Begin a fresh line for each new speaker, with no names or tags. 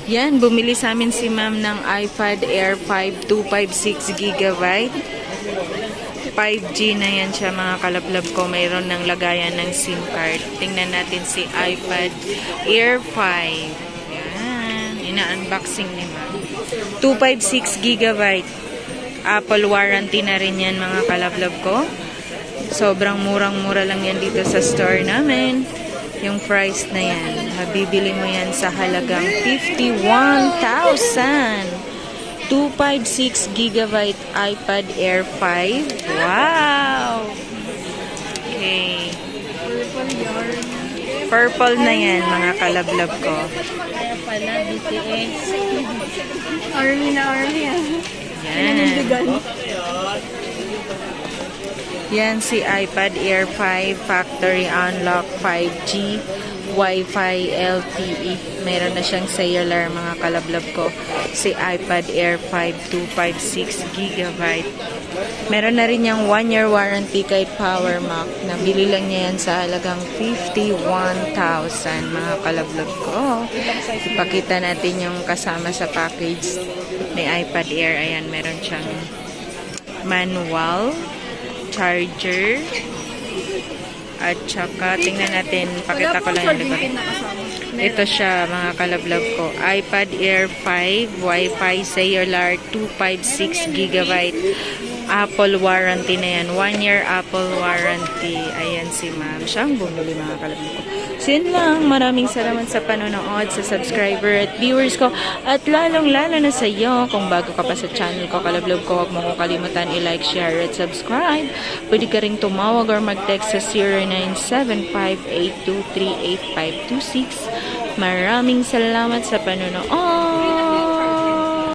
Yan, bumili sa amin si ma'am ng iPad Air 5 256GB. 5G na yan siya mga kalablab ko. Mayroon ng lagayan ng SIM card. Tingnan natin si iPad Air 5. Yan, ina-unboxing ni ma'am. 256GB. Apple warranty na rin yan mga kalablab ko. Sobrang murang-mura lang yan dito sa store namin. Yung price na yan, mabibili mo yan sa halagang 51,000. 256GB iPad Air 5. Wow! Okay. Purple na yan, mga kalablab ko.
Kaya pala, BTS. Army na army ah.
Yan. Yan si iPad Air 5 Factory Unlock 5G Wi-Fi LTE. Meron na siyang cellular mga kalablab ko. Si iPad Air 5 256GB. Meron na rin yung 1-year warranty kay Power Mac. Nabili lang niya yan sa halagang 51,000 mga kalablab ko. Ipakita natin yung kasama sa package ni iPad Air. Ayan, meron siyang manual, charger, at saka tingnan natin, pakita ko lang yung likod. Ito siya mga kalablab ko, iPad Air 5 Wi-Fi cellular 256GB. Apple warranty na yan, 1-year Apple warranty. Ayan si ma'am, siyang bumili mga kalablab ko. So yun lang, maraming salamat sa panonood, sa subscriber at viewers ko, at lalong-lalo na sa iyo. Kung bago ka pa sa channel ko, kalablab ko, huwag mo kong kalimutan i-like, share at subscribe. Pwede ka rin tumawag or mag-text sa 0975-823-8526. Maraming salamat sa panonood.